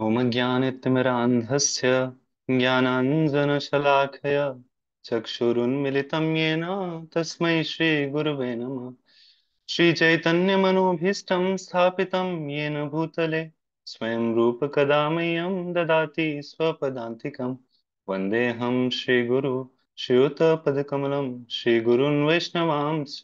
ॐ ज्ञानतिमिरान्धस्य ज्ञानाञ्जनशलाखया चक्षुरुन्मिलितं येन तस्मै श्रीगुरवे नमः। श्रीचैतन्यमनोभीष्टं स्थापितं येन भूतले स्वयं रूपकदा मह्यं ददाति स्वपदान्तिकं। वन्देऽहं श्रीगुरु श्रीयुतपदकमलं श्रीगुरून् वैष्णवांश्च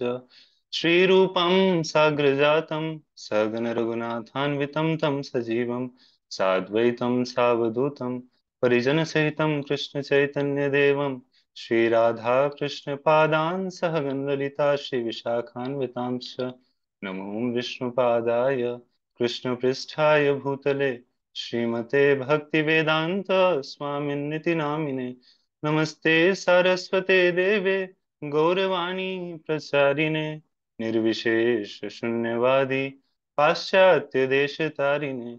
श्रीरूपं साग्रजातं सगणरघुनाथान्वितं तं सजीवं साद्वैतं सावधूतं परिजनसहितं कृष्णचैतन्यदेवं श्रीराधा कृष्ण पादान् सहगण ललिता श्री विशाखान्वितांश्च नमो विष्णुपादाय कृष्ण पृष्ठाय भूतले श्रीमते भक्ति वेदांत स्वामिन्निति नामिने नमस्ते सारस्वते देवे गौरवाणी प्रचारिणे निर्विशेष शून्यवादी पाश्चात्य देश तारिणे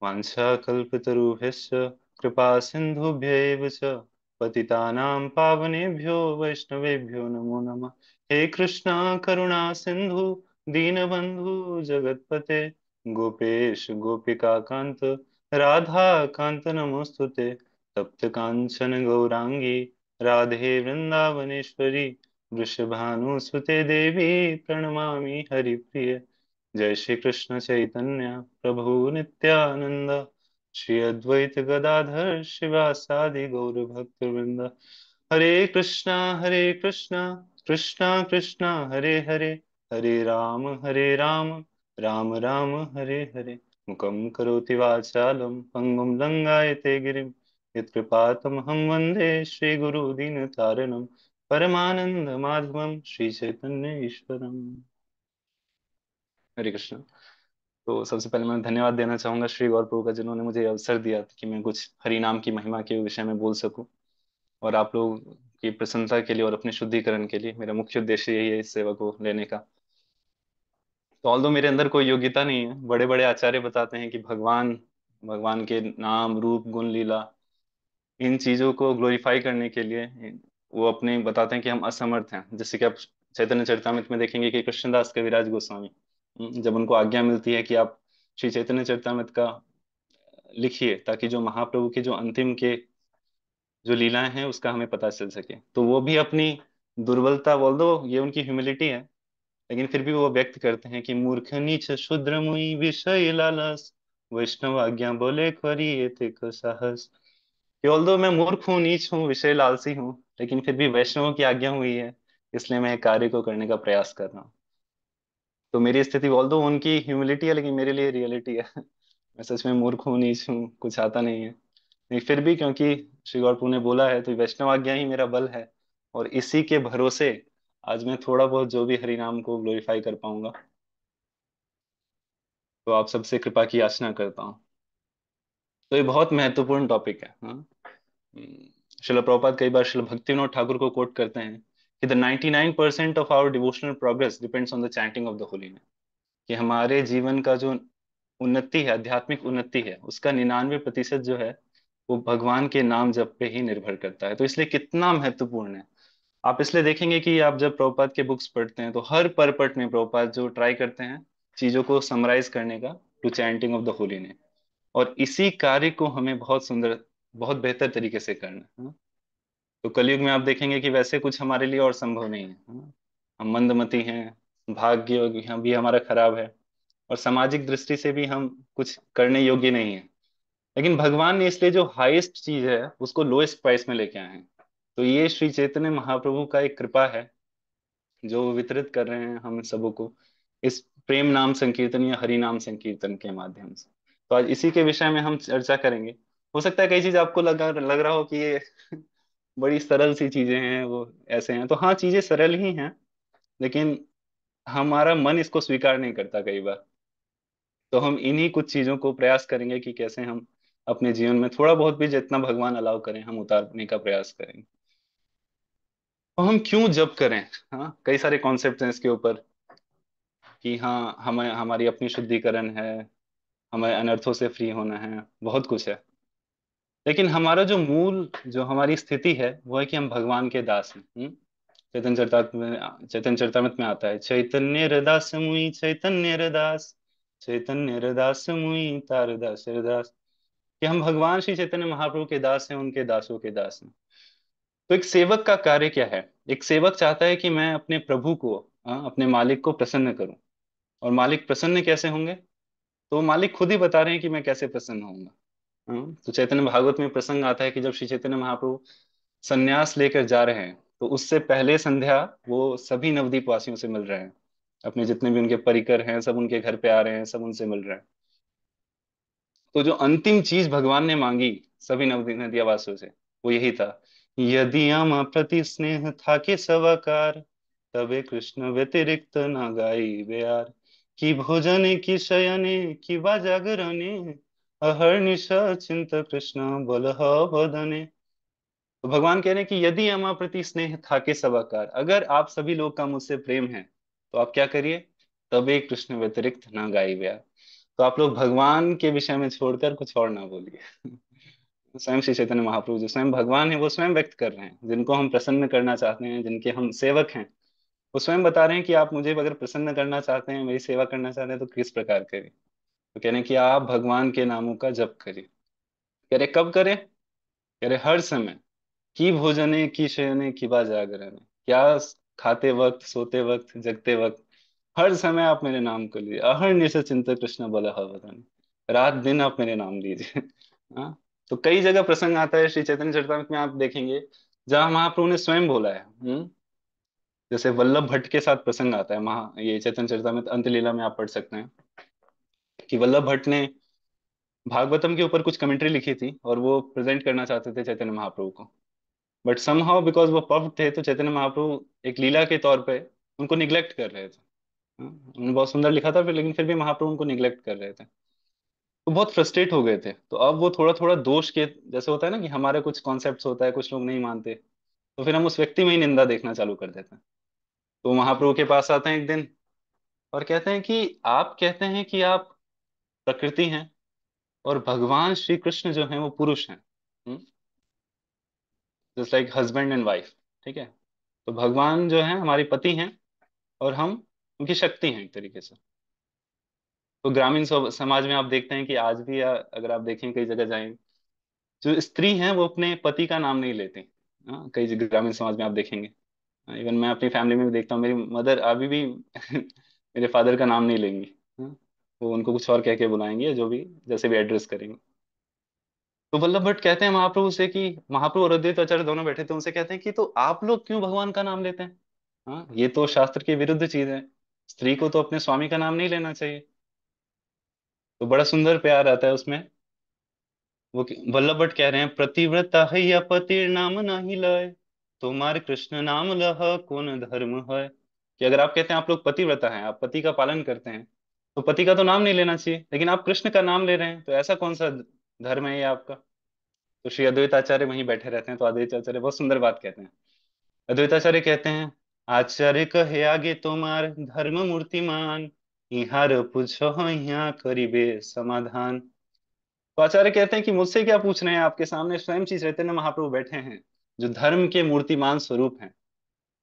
वाञ्छाकल्पतरुभ्यश्च कृपा सिन्धुभ्य एव च पतितानां पावनेभ्यो वैष्णवेभ्यो नमो नमः। हे कृष्णा करुणा सिन्धु दीनबन्धु जगत्पते गोपेश गोपिका कांत राधा कांत नमोस्तुते तप्त कांचन गौरांगी राधे वृंदावनेश्वरी वृषभानुसुते देवी प्रणमामि हरिप्रिय। जय श्री कृष्ण चैतन्य प्रभु नित्यानंद श्री अद्वैत गदाधर शिवासादि गौर भक्त वृंद। हरे कृष्णा कृष्णा कृष्णा हरे हरे हरे राम राम राम हरे हरे। मुखं करोति वाचालं पंगुं लंघयते गिरिं यत्कृपातमहं वन्दे श्रीगुरु दीनतारिणं परमानंद माधवं श्री चैतन्य ईश्वरम्। हरे कृष्ण। तो सबसे पहले मैं धन्यवाद देना चाहूंगा श्री गौर प्रभु का, जिन्होंने मुझे ये अवसर दिया कि मैं कुछ हरि नाम की महिमा के विषय में बोल सकूं। और आप लोग की प्रसन्नता के लिए और अपने शुद्धिकरण के लिए मेरा मुख्य उद्देश्य यही है इस सेवा को लेने का। तो ऑल्दो मेरे अंदर कोई योग्यता नहीं है, बड़े बड़े आचार्य बताते हैं कि भगवान भगवान के नाम रूप गुण लीला इन चीजों को ग्लोरीफाई करने के लिए वो अपने बताते हैं कि हम असमर्थ हैं। जैसे कि आप चैतन्य चरितामृत में देखेंगे कि कृष्णदास कविराज गोस्वामी जब उनको आज्ञा मिलती है कि आप श्री चैतन्य चरितामृत का लिखिए ताकि जो महाप्रभु के जो अंतिम के जो लीलाएं हैं उसका हमें पता चल सके, तो वो भी अपनी दुर्बलता बोल दो, ये उनकी ह्यूमिलिटी है, लेकिन फिर भी वो व्यक्त करते हैं कि मूर्ख नीच शूद्र मुनि विषय लालस वैष्णव आज्ञा बोले करी एते साहस। कि ऑल्दो मैं मूर्ख हूँ, नीच हूँ, विषय लालसी हूँ, लेकिन फिर भी वैष्णवों की आज्ञा हुई है, इसलिए मैं कार्य को करने का प्रयास कर रहा हूँ। तो मेरी स्थिति ऑल्दो उनकी ह्यूमिलिटी है, लेकिन मेरे लिए रियलिटी है। मैं सच में मूर्ख हूँ, नीच हूँ, कुछ आता नहीं है, नहीं फिर भी क्योंकि श्री गौर प्रभु ने बोला है तो वैष्णव आज्ञा ही मेरा बल है। और इसी के भरोसे आज मैं थोड़ा बहुत जो भी हरि नाम को ग्लोरीफाई कर पाऊंगा। तो आप सबसे कृपा की याचना करता हूँ। तो ये बहुत महत्वपूर्ण टॉपिक है, हाँ। श्रील प्रभुपाद कई बार श्रील भक्तिविनोद ठाकुर को कोट करते हैं कि the 99% of our devotional progress depends on the chanting of the holy name. कि हमारे जीवन का जो उन्नति है, आध्यात्मिक उन्नति है, उसका 99% जो है वो भगवान के नाम जप पे ही निर्भर करता है। तो इसलिए कितना महत्वपूर्ण है। आप इसलिए देखेंगे कि आप जब प्रभुपाद के बुक्स पढ़ते हैं तो हर परपट में प्रभुपाद जो ट्राई करते हैं चीजों को समराइज करने का, to chanting of the holy name. और इसी कार्य को हमें बहुत सुंदर, बहुत बेहतर तरीके से करना है, हाँ? तो कलयुग में आप देखेंगे कि वैसे कुछ हमारे लिए और संभव नहीं है, हाँ? हम मंदमती हैं, भाग्य भी हमारा खराब है, और सामाजिक दृष्टि से भी हम कुछ करने योग्य नहीं है। लेकिन भगवान ने इसलिए जो हाईएस्ट चीज है उसको लोएस्ट प्राइस में लेके आए हैं। तो ये श्री चैतन्य महाप्रभु का एक कृपा है जो वो वितरित कर रहे हैं हम सबों को इस प्रेम नाम संकीर्तन या हरि नाम संकीर्तन के माध्यम से। तो आज इसी के विषय में हम चर्चा करेंगे। हो सकता है कई चीज आपको लग रहा हो कि ये बड़ी सरल सी चीजें हैं, वो ऐसे हैं, तो हाँ चीजें सरल ही हैं, लेकिन हमारा मन इसको स्वीकार नहीं करता कई बार। तो हम इन्हीं कुछ चीजों को प्रयास करेंगे कि कैसे हम अपने जीवन में थोड़ा बहुत भी जितना भगवान अलाउ करें हम उतारने का प्रयास करेंगे। तो हम क्यों जप करें, हाँ कई सारे कॉन्सेप्ट हैं इसके ऊपर कि हाँ हमें हमारी अपनी शुद्धिकरण है, हमें अनर्थों से फ्री होना है, बहुत कुछ है। लेकिन हमारा जो मूल जो हमारी स्थिति है वो है कि हम भगवान के दास हैं। चैतन्य चरितामृत में आता है चैतन्य रदास मुई चैतन्य रदास, चैतन्य रदास मुई तारदास रदास। कि हम भगवान श्री चैतन्य महाप्रभु के दास हैं, उनके दासों के दास हैं। तो एक सेवक का कार्य क्या है? एक सेवक चाहता है कि मैं अपने प्रभु को, अपने मालिक को प्रसन्न करूं। और मालिक प्रसन्न कैसे होंगे? तो मालिक खुद ही बता रहे हैं कि मैं कैसे प्रसन्न होऊंगा। तो चैतन्य भागवत में प्रसंग आता है कि जब श्री चैतन्य महाप्रभु संन्यास लेकर जा रहे हैं, तो उससे पहले संध्या वो सभी नवदीप वासियों से मिल रहे हैं। अपने जितने भी उनके परिकर हैं सब उनके घर पे आ रहे हैं, सब उनसे मिल रहे हैं। तो जो अंतिम चीज भगवान ने मांगी सभी नदिया वासियों से, वो यही था, यदि आमा प्रति स्नेह था के सवाकार, तबे कृष्ण व्यतिरिक्त न गाई बेयार। की भोजने की शयने की बा जागरणे, अहर्निश चिंत कृष्ण बलह बदने। तो भगवान कह रहे हैं कि यदि हमारे प्रति स्नेह था के सवाकार, अगर आप सभी लोग का मुझसे प्रेम है, तो आप क्या करिए, तबे कृष्ण व्यतिरिक्त ना गाई व्या। तो आप लोग भगवान के विषय में छोड़कर कुछ और ना बोलिए। स्वयं श्री चैतन्य महाप्रभु जो स्वयं भगवान है, वो स्वयं व्यक्त कर रहे हैं, जिनको हम प्रसन्न करना चाहते हैं, जिनके हम सेवक हैं, वो स्वयं बता रहे हैं कि आप मुझे अगर प्रसन्न करना चाहते हैं, मेरी सेवा करना चाहते हैं, तो किस प्रकार करें। तो कह रहे हैं कि आप भगवान के नामों का जप करिए। कह रहे कब करें? कह रहे हर समय। की भोजने की शयने की बा जागरण, क्या खाते वक्त, सोते वक्त, जगते वक्त, हर समय आप मेरे नाम को लीजिए। अहर्निश चिंत कृष्ण बल हवदन, रात दिन आप मेरे नाम लीजिए। हाँ। तो कई जगह प्रसंग आता है श्री चैतन्य चरितामृत में, आप देखेंगे जहाँ महाप्रभु ने स्वयं बोला है। जैसे वल्लभ भट्ट के साथ प्रसंग आता है, ये चैतन्य चरितामृत अंत लीला में आप पढ़ सकते हैं कि वल्लभ भट्ट ने भागवतम के ऊपर कुछ कमेंट्री लिखी थी, और वो प्रेजेंट करना चाहते थे चैतन्य महाप्रभु को। बट समहाउ बिकॉज वो पफ्ड थे, तो चैतन्य महाप्रभु एक लीला के तौर पे उनको निग्लेक्ट कर रहे थे। उन्होंने बहुत सुंदर लिखा था फिर, लेकिन फिर भी महाप्रभु उनको निग्लेक्ट कर रहे थे। तो बहुत फ्रस्ट्रेट हो गए थे। तो अब वो थोड़ा थोड़ा दोष के, जैसे होता है ना कि हमारे कुछ कॉन्सेप्ट्स होता है, कुछ लोग नहीं मानते, तो फिर हम उस व्यक्ति में ही निंदा देखना चालू कर देते हैं। तो महाप्रभु के पास आते हैं एक दिन, और कहते हैं कि आप कहते हैं कि आप प्रकृति हैं, और भगवान श्री कृष्ण जो हैं वो पुरुष हैं, just like husband and wife. ठीक है। तो भगवान जो है हमारे पति हैं, और हम उनकी शक्ति हैं एक तरीके से। तो ग्रामीण समाज में आप देखते हैं कि आज भी, अगर आप देखें कई जगह जाएं, जो स्त्री हैं वो अपने पति का नाम नहीं लेती। कई ग्रामीण समाज में आप देखेंगे। इवन मैं अपनी फैमिली में भी देखता हूँ, मेरी मदर अभी भी मेरे फादर का नाम नहीं लेंगी। हाँ, वो उनको कुछ और कह के बुलाएंगे, जो भी जैसे भी एड्रेस करेंगे। तो वल्लभ भट्ट कहते हैं महाप्रभु से कि, महाप्रभु और अद्वैत आचार्य दोनों बैठे थे, उनसे कहते हैं कि तो आप लोग क्यों भगवान का नाम लेते हैं? ये तो शास्त्र के विरुद्ध चीज है। स्त्री को तो अपने स्वामी का नाम नहीं लेना चाहिए। तो बड़ा सुंदर प्यार आता है उसमें। वल्लभ भट्ट कह रहे हैं, प्रतिव्रता है या पतिर नाम नहीं लय, तुम्हारे कृष्ण नाम लह कौन धर्म है। कि अगर आप कहते हैं आप लोग पतिव्रता हैं, आप पति का पालन करते हैं, तो पति का तो नाम नहीं लेना चाहिए, लेकिन आप कृष्ण का नाम ले रहे हैं, तो ऐसा कौन सा धर्म है ये आपका? तो श्री अद्वैत आचार्य वहीं बैठे रहते हैं, तो अद्वैत आचार्य बहुत सुंदर बात कहते हैं। अद्वैत आचार्य कहते हैं, आचार्य कहे आगे तुम्हार धर्म मूर्तिमान, इहार पूछो यहाँ करिबे समाधान। तो आचार्य कहते हैं कि मुझसे क्या पूछ रहे हैं, आपके सामने स्वयं श्री चैतन्य महाप्रभु बैठे हैं, जो धर्म के मूर्तिमान स्वरूप हैं।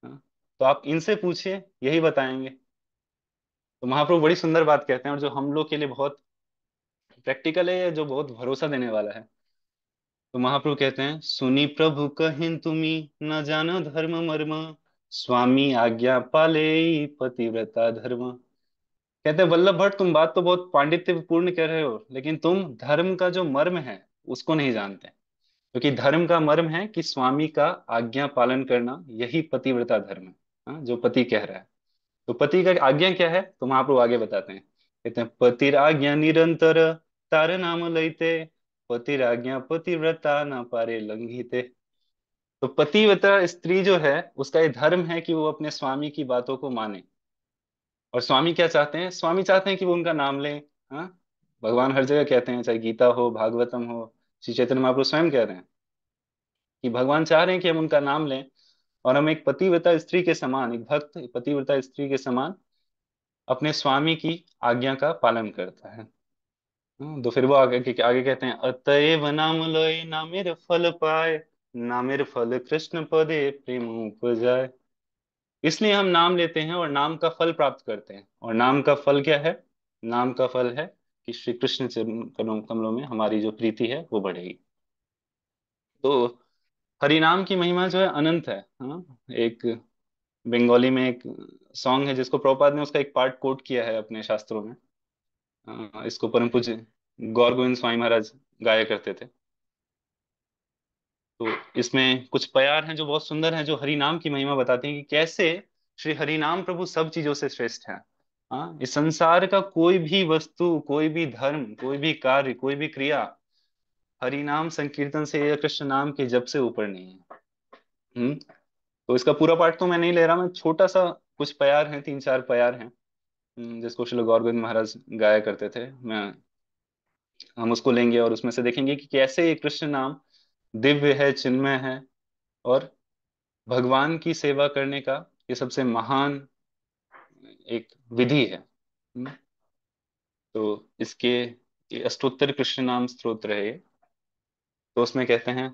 हाँ? तो आप इनसे पूछिए, यही बताएंगे। तो महाप्रभु बड़ी सुंदर बात कहते हैं, और जो हम लोग के लिए बहुत प्रैक्टिकल है, जो बहुत भरोसा देने वाला है। तो महाप्रभु कहते हैं, सुनी प्रभु कहिन तुम्ही न जानो धर्म मर्म, स्वामी आज्ञा पाले पतिव्रता धर्म। कहते हैं वल्लभ भट्ट, तुम बात तो बहुत पांडित्य पूर्ण कह रहे हो, लेकिन तुम धर्म का जो मर्म है उसको नहीं जानते। क्योंकि धर्म का मर्म है कि स्वामी का आज्ञा पालन करना, यही पतिव्रता धर्म है। जो पति कह रहा है। तो पति का आज्ञा क्या है, तो महाप्रभु आगे बताते हैं। कहते हैं, पतिर आज्ञा निरंतर तार नाम लैते, पतिर आज्ञा पतिव्रता न पारे लंघिते। तो पतिव्रता स्त्री जो है, उसका ये धर्म है कि वो अपने स्वामी की बातों को माने। और स्वामी क्या चाहते हैं? स्वामी चाहते हैं कि वो उनका नाम लें। हाँ। भगवान हर जगह कहते हैं, चाहे गीता हो, भागवतम हो, श्री चैतन्य महाप्रभु स्वयं कह रहे हैं कि भगवान चाह रहे हैं कि हम उनका नाम लें, और हम एक पतिव्रता स्त्री के समान, एक भक्त पतिव्रता स्त्री के समान अपने स्वामी की आज्ञा का पालन करता है। तो फिर वो आगे कहते हैं, अतएव नाम लय नामेर फल पाए, नामेर फल कृष्ण पदे प्रेम उपजाए। इसलिए हम नाम लेते हैं और नाम का फल प्राप्त करते हैं। और नाम का फल क्या है? नाम का फल है कि श्री कृष्ण चरण कमलों कमलों में हमारी जो प्रीति है वो बढ़ेगी। तो हरि नाम की महिमा जो है अनंत है। हाँ, एक बंगाली में एक सॉन्ग है जिसको प्रभुपाद ने उसका एक पार्ट कोट किया है अपने शास्त्रों में। इसको परम पूज्य गौर गोविंद स्वामी महाराज गाया करते थे। तो इसमें कुछ प्यार हैं जो बहुत सुंदर हैं, जो हरि नाम की महिमा बताते हैं कि कैसे श्री हरि नाम प्रभु सब चीजों से श्रेष्ठ है। हाँ, इस संसार का कोई भी वस्तु, कोई भी धर्म, कोई भी कार्य, कोई भी क्रिया हरि नाम संकीर्तन से या कृष्ण नाम के जप से ऊपर नहीं है। हम्म। तो इसका पूरा पाठ तो मैं नहीं ले रहा, मैं छोटा सा कुछ प्यार हैं, तीन चार प्यार हैं, जिसको श्री गौर गोविंद महाराज गाया करते थे। मैं हम उसको लेंगे और उसमें से देखेंगे कि कैसे ये कृष्ण नाम दिव्य है, चिन्मय है, और भगवान की सेवा करने का ये सबसे महान एक विधि है। तो इसके ये अष्टोत्तर कृष्ण नाम स्तोत्र है ये। तो उसमें कहते हैं,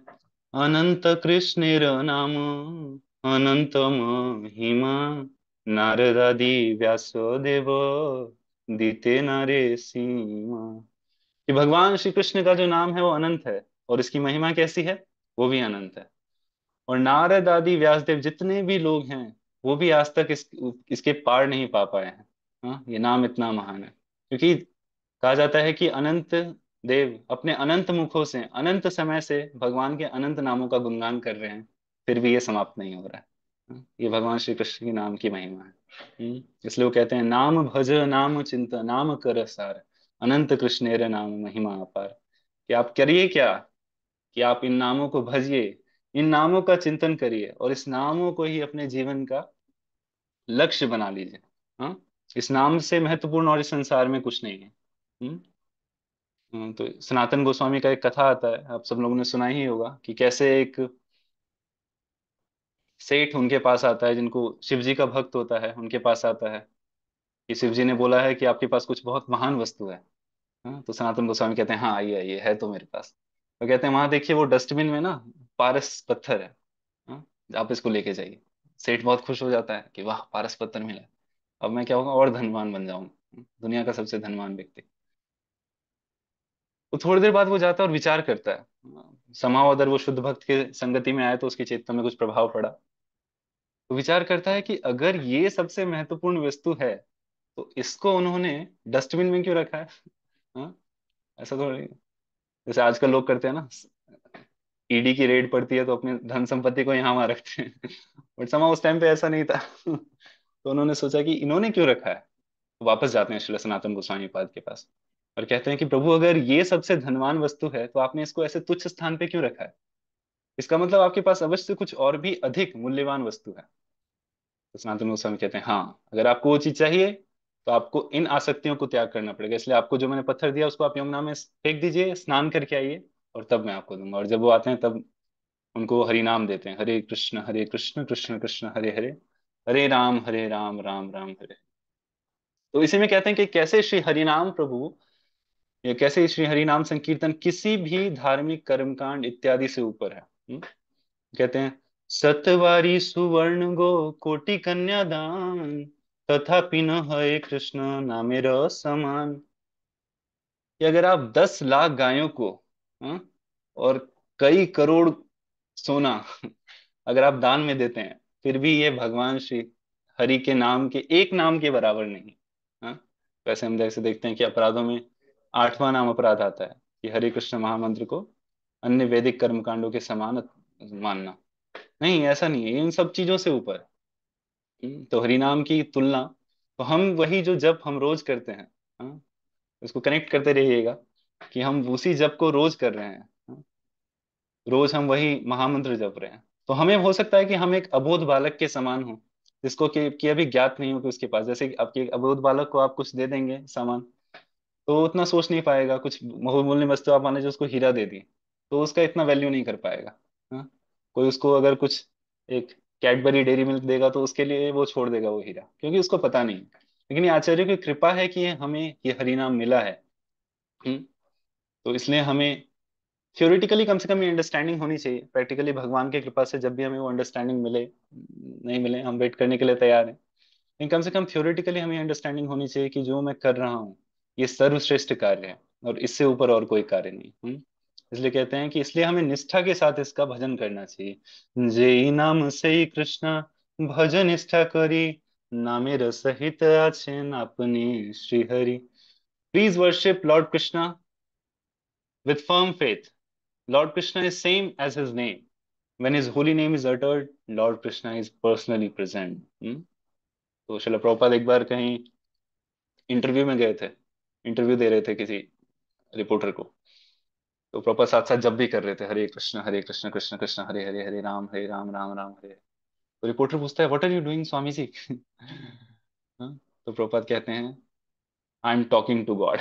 अनंत कृष्णेर नाम अनंत महिमा, नारदादि व्यास देव दीते नारे सीमा। कि भगवान श्री कृष्ण का जो नाम है वो अनंत है, और इसकी महिमा कैसी है, वो भी अनंत है। और नारद आदि व्यासदेव जितने भी लोग हैं वो भी आज तक इसके पार नहीं पा पाए हैं। हाँ, ये नाम इतना महान है, क्योंकि कहा जाता है कि अनंत देव अपने अनंत मुखों से अनंत समय से भगवान के अनंत नामों का गुणगान कर रहे हैं, फिर भी ये समाप्त नहीं हो रहा है। ये भगवान श्री कृष्ण के नाम की महिमा है। इसलिए वो कहते हैं, नाम भज नाम चिंत नाम कर सार, अनंत कृष्णेर नाम महिमा अपार। कि आप करिए क्या, कि आप इन नामों को भजिए, इन नामों का चिंतन करिए, और इस नामों को ही अपने जीवन का लक्ष्य बना लीजिए। हाँ, इस नाम से महत्वपूर्ण और इस संसार में कुछ नहीं है। हम्म। तो सनातन गोस्वामी का एक कथा आता है, आप सब लोगों ने सुना ही होगा, कि कैसे एक सेठ उनके पास आता है, जिनको शिव जी का भक्त होता है, उनके पास आता है कि शिव जी ने बोला है कि आपके पास कुछ बहुत महान वस्तु है। हाँ, तो सनातन गोस्वामी कहते हैं, हाँ आइए आइए, है तो मेरे पास। तो कहते हैं, वहां देखिए वो डस्टबिन में ना पारस पत्थर है। हाँ, आप इसको लेके जाइए। सेठ बहुत खुश हो जाता है कि वाह, पारस पत्थर मिला, अब मैं क्या होगा, और धनवान बन जाऊंगा, दुनिया का सबसे धनवान व्यक्ति। तो थोड़ी देर बाद वो जाता है और विचार करता है, समाव अगर वो शुद्ध भक्त के संगति में आया तो उसके चित्त में कुछ प्रभाव पड़ा। तो विचार करता है कि अगर ये सबसे महत्वपूर्ण वस्तु है तो इसको उन्होंने डस्टबिन में क्यों रखा है। हाँ, ऐसा थोड़ी, जैसे आजकल लोग करते हैं ना, ईडी की रेड पड़ती है तो अपने धन संपत्ति को यहाँ वहां रखते हैं। बट समा उस टाइम पे ऐसा नहीं था। तो उन्होंने सोचा कि इन्होंने क्यों रखा है। तो वापस जाते हैं श्री सनातन गोस्वामी पाद के पास और कहते हैं कि प्रभु, अगर ये सबसे धनवान वस्तु है तो आपने इसको ऐसे तुच्छ स्थान पे क्यों रखा है। इसका मतलब आपके पास अवश्य कुछ और भी अधिक मूल्यवान वस्तु है। तो सनातन गोस्वामी कहते हैं, हाँ, अगर आपको वो चीज चाहिए तो आपको इन आसक्तियों को त्याग करना पड़ेगा, इसलिए आपको जो मैंने पत्थर दिया उसको आप यमुना में फेंक दीजिए, स्नान करके आइए, और तब मैं आपको दूंगा। और जब वो आते हैं तब उनको हरि नाम देते हैं, हरे कृष्ण कृष्ण कृष्ण हरे हरे, हरे राम राम राम हरे। तो इसी में कहते हैं कि कैसे श्री हरिनाम प्रभु, ये कैसे श्री हरिनाम संकीर्तन किसी भी धार्मिक कर्मकांड इत्यादि से ऊपर है। कहते हैं, सतवारी सुवर्ण गो कोटि कन्या दान, तथापि न है कृष्ण नामेर समान। कि अगर आप 10 लाख गायों को, हाँ, और कई करोड़ सोना अगर आप दान में देते हैं, फिर भी ये भगवान श्री हरि के नाम के एक नाम के बराबर नहीं। हाँ, वैसे हम जैसे देखते हैं कि अपराधों में 8वां नाम अपराध आता है कि हरे कृष्ण महामंत्र को अन्य वैदिक कर्मकांडों के समान मानना। नहीं, ऐसा नहीं है, ये इन सब चीजों से ऊपर है। तो हरि नाम की तुलना, तो हम वही जो जप हम रोज करते हैं, हाँ, उसको कनेक्ट करते रहिएगा कि हम उसी जप को रोज कर रहे हैं। हाँ, रोज हम वही महामंत्र जप रहे हैं। तो हमें हो सकता है कि हम एक अबोध बालक के समान हो, जिसको कि अभी ज्ञात नहीं हो कि उसके पास, जैसे कि आपके एक अबोध बालक को आप कुछ दे देंगे सामान, तो वो उतना सोच नहीं पाएगा। कुछ बहुमूल्य वस्तु आप मान लीजिए उसको हीरा दे दिए, तो उसका इतना वैल्यू नहीं कर पाएगा। हाँ, कोई उसको अगर कुछ एक कैडबरी डेयरी मिल्क देगा तो उसके लिए वो छोड़ देगा वो हीरा, क्योंकि उसको पता नहीं। लेकिन ये आचार्य की कृपा है कि हमें ये हरिनाम मिला है। हम्म, तो इसलिए हमें थ्योरेटिकली कम से कम ये अंडरस्टैंडिंग होनी चाहिए। प्रैक्टिकली भगवान की कृपा से जब भी हमें वो अंडरस्टैंडिंग मिले, नहीं मिले, हम वेट करने के लिए तैयार हैं, लेकिन कम से कम थ्योरेटिकली हमें अंडरस्टैंडिंग होनी चाहिए कि जो मैं कर रहा हूँ ये सर्वश्रेष्ठ कार्य है, और इससे ऊपर और कोई कार्य नहीं। इसलिए कहते हैं कि इसलिए हमें निष्ठा के साथ इसका भजन करना चाहिए। जेई नाम से ही कृष्णा भजन निष्ठा करी, नामेर सहित आछेन अपनी Shrihari. Please worship lord Krishna with firm faith. Lord Krishna is same as his name. When his holy name is uttered, Lord Krishna is personally present. तो शिला प्रभुपाद एक बार कहीं इंटरव्यू में गए थे, इंटरव्यू दे रहे थे किसी रिपोर्टर को। तो प्रभुपाद साथ साथ जब भी कर रहे थे, हरे कृष्ण कृष्ण कृष्ण हरे हरे, हरे राम राम राम हरे। तो रिपोर्टर पूछता है, what are you doing Swami ji? हाँ, तो प्रभुपाद कहते हैं, I am talking to God.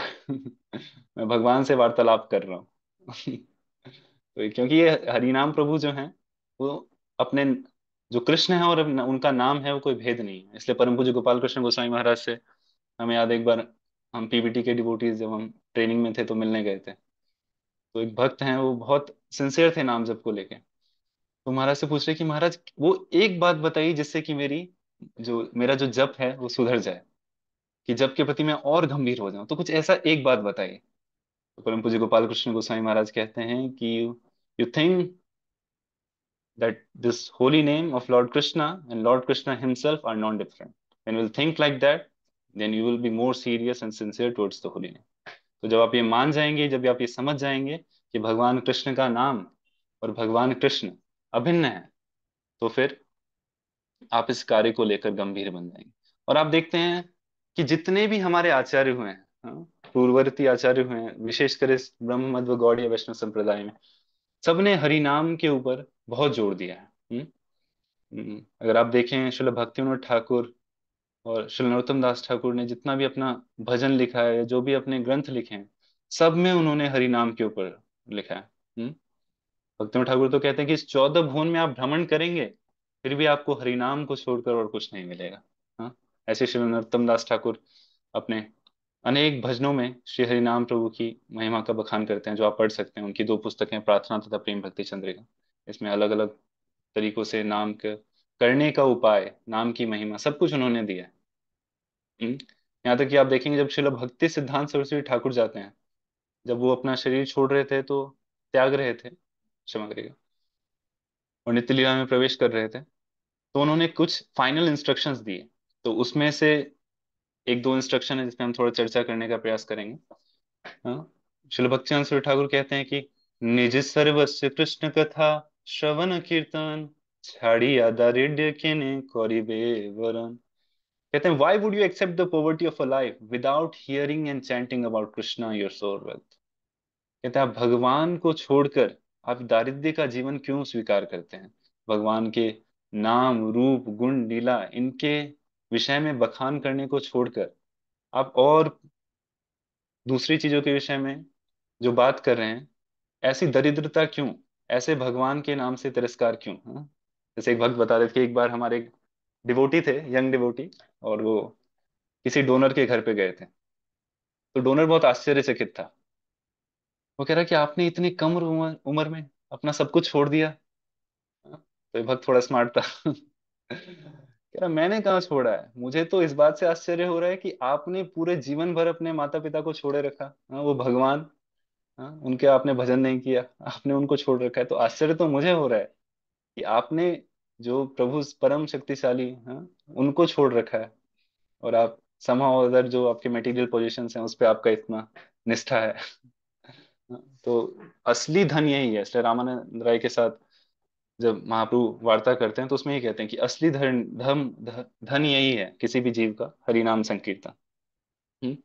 मैं भगवान से वार्तालाप कर रहा हूँ। तो क्योंकि ये हरिनाम प्रभु जो हैं, वो अपने जो कृष्ण है और उनका नाम है, वो कोई भेद नहीं है। इसलिए परम पूज्य गोपाल कृष्ण गोस्वामी महाराज से हमें याद है, एक बार हम पीबीटी के डिवोटीज जब हम ट्रेनिंग में थे तो मिलने गए थे। तो एक भक्त हैं, वो बहुत सिंसियर थे नाम जप को लेके। तो महाराज से पूछ रहे कि महाराज वो एक बात बताइए जिससे कि मेरा जो जप है वो सुधर जाए, कि जप के प्रति मैं और गंभीर हो जाऊं, तो कुछ ऐसा एक बात बताइए। तो परम पूज्य गोपाल कृष्ण गोस्वामी महाराज कहते हैं कि you think that this holy name of Lord Krishna and Lord Krishna himself are non-different. When you will think like that, then you will be more serious and sincere towards the holy name. तो जब आप ये मान जाएंगे, जब आप ये समझ जाएंगे कि भगवान कृष्ण का नाम और भगवान कृष्ण अभिन्न है, तो फिर आप इस कार्य को लेकर गंभीर बन जाएंगे। और आप देखते हैं कि जितने भी हमारे आचार्य हुए हैं, पूर्ववर्ती आचार्य हुए हैं, विशेषकर इस ब्रह्म मध्व गौड़ीय वैष्णव संप्रदाय में, सबने हरि नाम के ऊपर बहुत जोर दिया है। अगर आप देखें, श्रील भक्तिविनोद ठाकुर और श्रील नरोत्तम दास ठाकुर ने जितना भी अपना भजन लिखा है, जो भी अपने ग्रंथ लिखे हैं, सब में उन्होंने हरि नाम के ऊपर लिखा है। भक्तिविनोद ठाकुर तो कहते हैं कि इस 14 भुवन में आप भ्रमण करेंगे, फिर भी आपको हरि नाम को छोड़कर और कुछ नहीं मिलेगा। हाँ, ऐसे श्री नरोत्तम दास ठाकुर अपने अनेक भजनों में श्री हरि नाम प्रभु की महिमा का बखान करते हैं, जो आप पढ़ सकते हैं। उनकी 2 पुस्तकें, प्रार्थना तथा प्रेम भक्ति चंद्रिका, इसमें अलग अलग तरीकों से करने का उपाय, नाम की महिमा, सब कुछ उन्होंने दिया है। यहाँ तक कि आप देखेंगे, जब श्रील भक्ति सिद्धांत सरस्वती ठाकुर जाते हैं, जब वो अपना शरीर छोड़ रहे थे, तो त्याग रहे थे, क्षमा करिएगा, और नित्य लीला में प्रवेश कर रहे थे, तो उन्होंने कुछ फाइनल इंस्ट्रक्शंस दिए। तो उसमें से एक दो इंस्ट्रक्शन है जिसपे हम थोड़ा चर्चा करने का प्रयास करेंगे। हाँ, श्रील भक्ति सरस्वती ठाकुर कहते हैं कि निज सर्वस्व कृष्ण कथा श्रवण कीर्तन, छाड़िया दारिद्र्य किने करिबे वरन। कहते हैं, why would you accept the poverty of a life without hearing and chanting about Krishna your soul wealth? कहते हैं, आप भगवान को छोड़कर आप दारिद्र्य का जीवन क्यों स्वीकार करते हैं? भगवान के नाम रूप गुण लीला इनके विषय में बखान करने को छोड़कर आप और दूसरी चीजों के विषय में जो बात कर रहे हैं, ऐसी दरिद्रता क्यों? ऐसे भगवान के नाम से तिरस्कार क्यों? हाँ? जैसे एक भक्त बता रहे थे कि एक बार हमारे एक डिवोटी थे, यंग डिवोटी, और वो किसी डोनर के घर पे गए थे। तो डोनर बहुत आश्चर्यचकित था। वो कह रहा कि आपने इतनी कम उम्र में अपना सब कुछ छोड़ दिया। हाँ? तो ये भक्त थोड़ा स्मार्ट था। कह रहा, मैंने कहाँ छोड़ा है, मुझे तो इस बात से आश्चर्य हो रहा है कि आपने पूरे जीवन भर अपने माता पिता को छोड़े रखा। हाँ, वो भगवान, हाँ, उनके आपने भजन नहीं किया, आपने उनको छोड़ रखा है। तो आश्चर्य तो मुझे हो रहा है कि आपने जो प्रभु परम शक्तिशाली, हाँ, उनको छोड़ रखा है, और आप somehow अदर जो आपके मटेरियल पोजीशंस हैं उस पे आपका इतना निष्ठा है। तो असली धन यही है। इसलिए रामानंद राय के साथ जब महाप्रभु वार्ता करते हैं, तो उसमें ही कहते हैं कि असली धन यही है किसी भी जीव का, हरि नाम संकीर्तन। हम्म,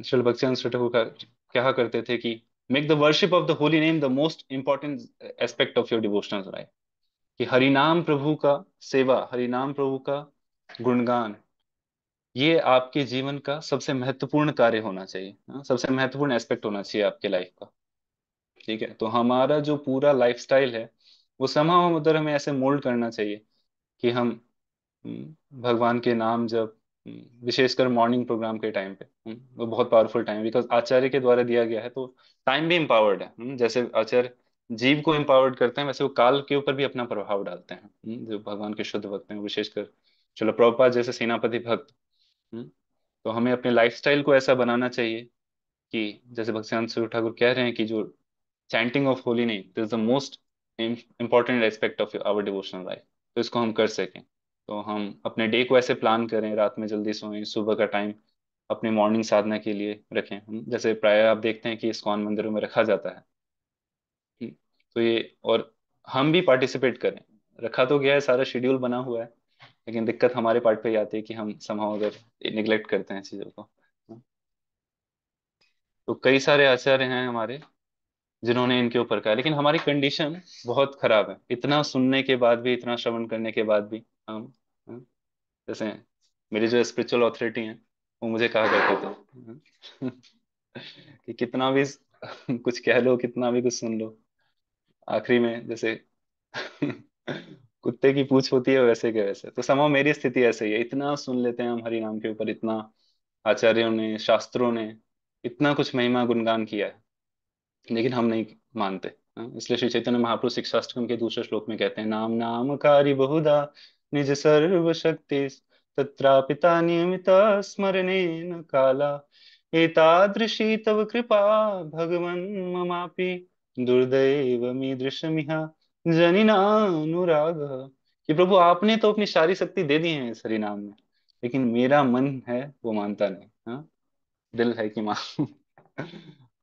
श्रील भक्तिवेदांत ठाकुर का क्या करते थे कि make the worship of the holy name the most important aspect of your devotional life. कि हरिनाम प्रभु का सेवा, हरिनाम प्रभु का गुणगान, ये आपके जीवन का सबसे महत्वपूर्ण कार्य होना चाहिए। हाँ, सबसे महत्वपूर्ण एस्पेक्ट होना चाहिए आपके लाइफ का। ठीक है, तो हमारा जो पूरा लाइफस्टाइल है, वो समाव उधर हमें ऐसे मोल्ड करना चाहिए कि हम भगवान के नाम जब, विशेषकर मॉर्निंग प्रोग्राम के टाइम पे, वो बहुत पावरफुल टाइम, बिकॉज आचार्य के द्वारा दिया गया है, तो टाइम भी एम्पावर्ड है। जैसे आचार्य जीव को एम्पावर्ड करते हैं, वैसे वो काल के ऊपर भी अपना प्रभाव डालते हैं। जो भगवान के शुद्ध भक्त हैं, विशेषकर चलो प्रभुपाद जैसे सेनापति भक्त, हम्म, तो हमें अपने लाइफस्टाइल को ऐसा बनाना चाहिए कि जैसे भक्तिसिद्धांत स्वरूप ठाकुर कह रहे हैं कि जो chanting of holy name this is the most important aspect of our devotional life, तो इसको हम कर सकें तो हम अपने डे को ऐसे प्लान करें, रात में जल्दी सोएं, सुबह का टाइम अपने मॉर्निंग साधना के लिए रखें। हम जैसे प्राय आप देखते हैं कि इस्कॉन मंदिरों में रखा जाता है। तो ये, और हम भी पार्टिसिपेट करें। रखा तो गया है, सारा शेड्यूल बना हुआ है, लेकिन दिक्कत हमारे पार्ट पे ही आती है कि हम समहाउ अगर निग्लेक्ट करते हैं चीजों को। तो कई सारे आचार्य हैं हमारे जिन्होंने इनके ऊपर कहा, लेकिन हमारी कंडीशन बहुत खराब है, इतना सुनने के बाद भी, इतना श्रवण करने के बाद भी हम जैसे मेरी जो स्पिरिचुअल अथॉरिटी हैं वो मुझे कहा करते थे कि कितना भी कुछ कह लो, कितना भी कुछ सुन लो, आखिरी में जैसे कुत्ते की पूंछ होती है वैसे के वैसे। तो समाव मेरी स्थिति ऐसे ही है, इतना सुन लेते हैं हम हरि नाम के ऊपर, इतना आचार्यों ने, शास्त्रों ने इतना कुछ महिमा गुणगान किया है, लेकिन हम नहीं मानते। हाँ, इसलिए श्री चैतन्य महाप्रभु शिक्षाष्टकम के दूसरे श्लोक में कहते हैं, नाम नामकारी बहुधा निज सर्व शक्ति तत्रापिता नियमित स्मरणेन काला एतादृशी तव कृपा भगवन् ममापि दुर्दैव मीदृशमिहा जनिनानुराग। कि प्रभु आपने तो अपनी सारी शक्ति दे दी है इस हरि नाम में, लेकिन मेरा मन है वो मानता नहीं। हाँ, दिल है कि मान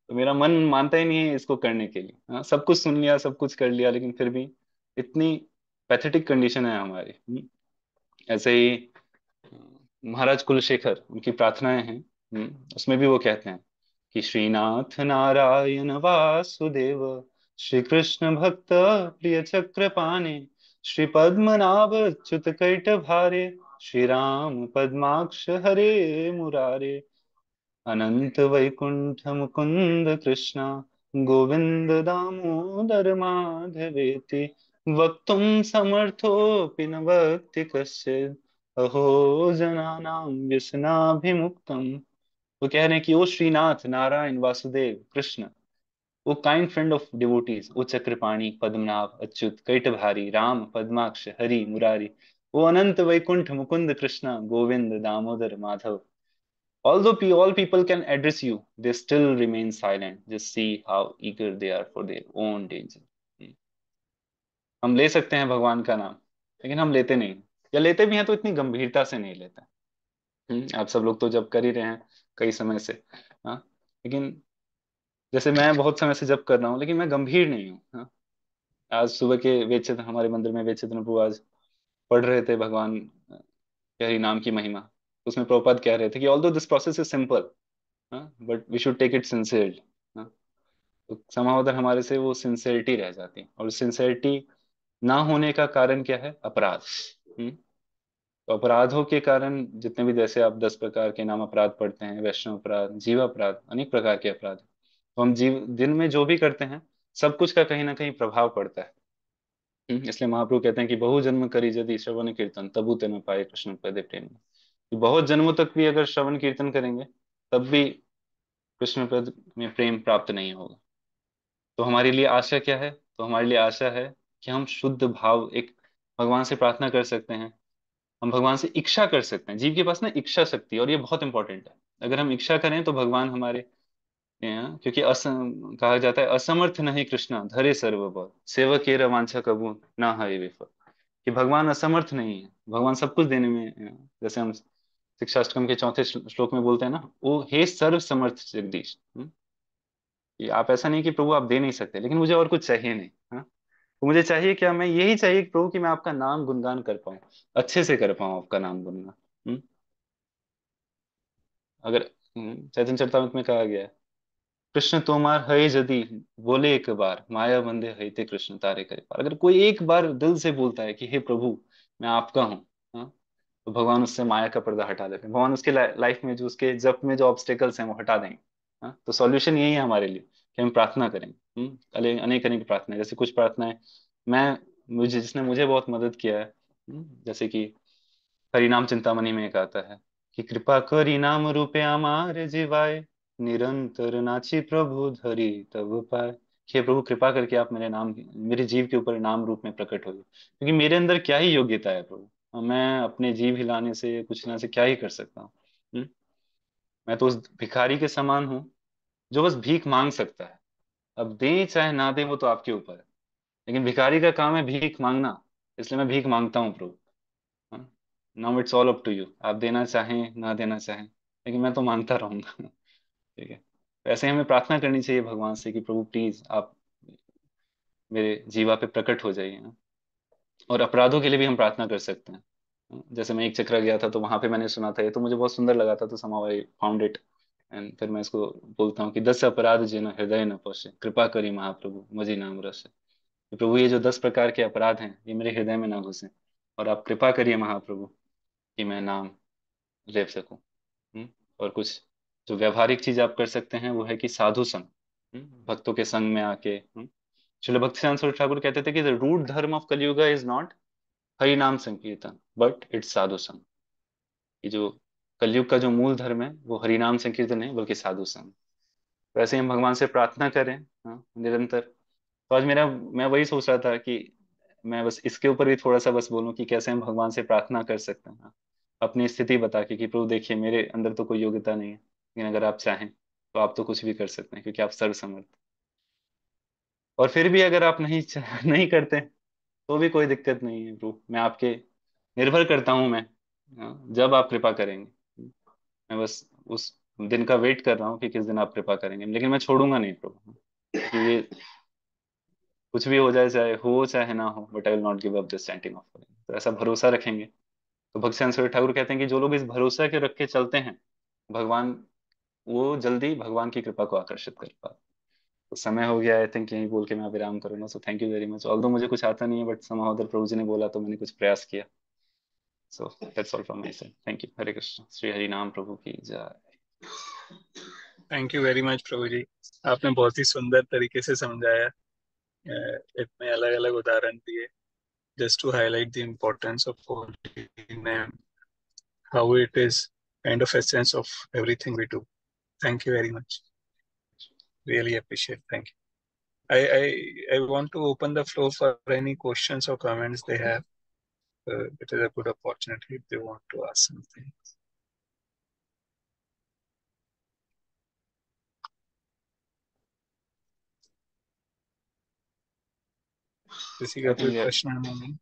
तो मेरा मन मानता ही नहीं है इसको करने के लिए। हाँ, सब कुछ सुन लिया, सब कुछ कर लिया, लेकिन फिर भी इतनी पैथेटिक कंडीशन है हमारी। ऐसे ही महाराज कुलशेखर, उनकी प्रार्थनाएं हैं। उसमें भी वो कहते हैं कि श्रीनाथ नारायण वासुदेव, श्री कृष्ण भक्त प्रिय चक्रपाणे, श्री पद्मनाभ च्युत कैट भारे, श्री राम पद्माक्ष हरे मुरारे, अनंत वैकुंठ मुकुंद कृष्णा, गोविंद दामोदर माधवेति, वक्तुम समर्थोऽपि न वक्ति कश्चित्, अहो जनानां व्यसनाभिमुक्तम्। वो कह रहे हैं कि ओ श्रीनाथ नारायण वासुदेव कृष्ण, वो काइंड फ्रेंड ऑफ डिवोटीज, वो चक्रपाणी पद्मनाभ अच्युत कैटभारी राम पद्माक्ष हरि मुरारी, वो अनंत Vaikuntha Mukund Krishna Govind Damodar Madhav, although all people can address you, they still remain silent. Just see how eager they are for their own danger. हम ले सकते हैं भगवान का नाम, लेकिन हम लेते नहीं, या लेते भी हैं तो इतनी गंभीरता से नहीं लेते। आप सब लोग तो जब कर ही रहे हैं कई समय से। हाँ, लेकिन जैसे मैं बहुत समय से जब कर रहा हूँ, लेकिन मैं गंभीर नहीं हूँ। हाँ, आज सुबह के वेद चित्र हमारे मंदिर में वेद चित्र प्रभु आज पढ़ रहे थे भगवान के हरि नाम की महिमा। उसमें प्रभुपाद कह रहे थे कि although this process is simple, but we should take it sincerely. तो somehow उधर हमारे से वो सिंसेरिटी रह जाती है, और सिंसेरिटी ना होने का कारण क्या है? अपराध। हम्म तो अपराधों के कारण जितने भी, जैसे आप 10 प्रकार के नाम अपराध पढ़ते हैं, वैष्णव अपराध, जीव अपराध, अनेक प्रकार के अपराध, तो हम जीव दिन में जो भी करते हैं सब कुछ का कहीं ना कहीं प्रभाव पड़ता है। इसलिए महाप्रभु कहते हैं कि बहु जन्म करी यदि श्रवण कीर्तन तबु ते न पाए कृष्ण पदे प्रेम। कि बहुत जन्मों तक भी अगर श्रवण कीर्तन करेंगे तब भी कृष्ण पद में प्रेम प्राप्त नहीं होगा। तो हमारे लिए आशा क्या है? तो हमारे लिए आशा है कि हम शुद्ध भाव एक भगवान से प्रार्थना कर सकते हैं, हम भगवान से इच्छा कर सकते हैं। जीव के पास ना इच्छा शक्ति है, और ये बहुत इंपॉर्टेंट है। अगर हम इच्छा करें तो भगवान हमारे यहाँ, क्योंकि कहा जाता है असमर्थ नहीं कृष्णा धरे सर्वबल, सेवकेर वांछा कबू ना हरे विफल। कि भगवान असमर्थ नहीं है, भगवान सब कुछ देने में जैसे हम शिक्षाष्टकम के चौथे श्लोक में बोलते हैं ना, वो हे सर्व समर्थ जगदीश। कि आप ऐसा नहीं कि प्रभु आप दे नहीं सकते, लेकिन मुझे और कुछ चाहिए नहीं। हाँ, तो मुझे चाहिए क्या? मैं यही चाहिए कि प्रभु कि मैं आपका नाम गुणगान कर पाऊँ, अच्छे से कर पाऊँ आपका नाम गुणगान। हम्म? अगर चैतन्य चरितामृत में कहा गया है, कृष्ण तोमार है यदि बोले एक बार, माया बंधे है ते कृष्ण तारे करे पार। अगर कोई एक बार दिल से बोलता है कि हे प्रभु मैं आपका हूँ, हाँ, तो भगवान उससे माया का पर्दा हटा देते हैं। भगवान उसके लाइफ में जो, उसके जप में जो ऑब्स्टेकल्स हैं वो हटा देंगे। हाँ, तो सॉल्यूशन यही है हमारे लिए कि हम प्रार्थना करें। अनेक अनेक प्रार्थनाएं, जैसे कुछ प्रार्थनाएं मैं, मुझे जिसने मुझे बहुत मदद किया है, जैसे कि हरिनाम चिंतामणि में एक आता है कि कृपा करी नाम रूपे हमारे जीवाय, निरंतर नाची प्रभु धरी तब पाए। कि हे प्रभु कृपा करके आप मेरे नाम, मेरे जीव के ऊपर नाम रूप में प्रकट हो, क्योंकि मेरे अंदर क्या ही योग्यता है प्रभु? मैं अपने जीव हिलाने से, कुछ हिलाने से क्या ही कर सकता हूँ? मैं तो उस भिखारी के समान हूँ जो बस भीख मांग सकता है। अब दें चाहे ना दें वो तो आपके ऊपर है, लेकिन भिखारी का काम है भीख मांगना, इसलिए मैं भीख मांगता हूँ प्रभु। Now it's all up to you, आप देना चाहें ना देना चाहें, लेकिन मैं तो मांगता रहूंगा। ठीक है। तो ऐसे हमें प्रार्थना करनी चाहिए भगवान से कि प्रभु प्लीज आप मेरे जीवा पे प्रकट हो जाइए। और अपराधों के लिए भी हम प्रार्थना कर सकते हैं। जैसे मैं एक चक्रा गया था तो वहां पे मैंने सुना था, ये तो मुझे बहुत सुंदर लगा था, तो समाव आई फाउंड इट एंड फिर मैं इसको बोलता हूँ कि 10 अपराध जिन हृदय न पोषे, कृपा करी महाप्रभु मुझे नाम रसे। कि प्रभु ये जो 10 प्रकार के अपराध हैं ये मेरे हृदय में ना घुसे, और आप कृपा करिए महाप्रभु कि मैं नाम ले सकूं। और कुछ जो व्यवहारिक चीज आप कर सकते हैं वो है कि साधु संग, भक्तों के संग में आके। श्रील भक्तिसिद्धांत स्वरूप ठाकुर कहते थे कि द रूट धर्म of Kaliyuga is not Hari नाम संकीर्तन बट इट्स साधु संग। ये जो कलयुग का जो मूल धर्म है वो हरि नाम संकीर्तन है बल्कि साधु संग। तो ऐसे ही हम भगवान से प्रार्थना करें, निरंतर। तो आज मेरा, मैं वही सोच रहा था कि मैं बस इसके ऊपर भी थोड़ा सा बस बोलूं कि कैसे हम भगवान से प्रार्थना कर सकते हैं, अपनी स्थिति बता के कि प्रभु देखिए मेरे अंदर तो कोई योग्यता नहीं है, लेकिन अगर आप चाहें तो आप तो कुछ भी कर सकते हैं क्योंकि आप सर्वसमर्थ। और फिर भी अगर आप नहीं नहीं करते तो भी कोई दिक्कत नहीं है प्रभु, मैं आपके निर्भर करता हूं मैं। जब आप कृपा करेंगे, मैं बस उस दिन का वेट कर रहा हूँ कि किस दिन आप कृपा करेंगे, लेकिन मैं छोड़ूंगा नहीं प्रभु। क्योंकि ये कुछ भी हो जाए, चाहे हो चाहे ना हो, but I will not give up this chanting of. तो ऐसा भरोसा रखेंगे। तो भक्ति सिद्धांत ठाकुर कहते हैं कि जो लोग इस भरोसा के रख के चलते हैं, भगवान वो जल्दी भगवान की कृपा को आकर्षित कर पाते। तो समय हो गया, आई थिंक यही बोल के मैं विराम करूंगा। So thank you very much, although मुझे कुछ आता नहीं है बट समाहोदर प्रभु जी ने बोला तो मैंने कुछ प्रयास किया। So that's all from my side, thank you. Hare Krishna, Shri Hari नाम प्रभु की जय। थैंक यू वेरी मच प्रभु जी। आपने बहुत ही सुंदर तरीके से समझाया, इतने अलग अलग उदाहरण दिए, just to highlight the importance of holy name, how it is kind of essence of everything we do. Thank you very much. Really appreciate. Thank you. I want to open the floor for any questions or comments they have. It is a good opportunity if they want to ask something. किसी का आई कोई think प्रश्न है नहीं?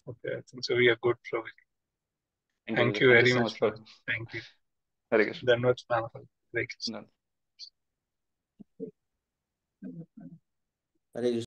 Okay, I think so we are good, Prabhu. Thank you thank you very so much, much for. Prabhu. Thank you. Hare Krishna. Dhanwad Prabhu. Thank you. Hare Krishna.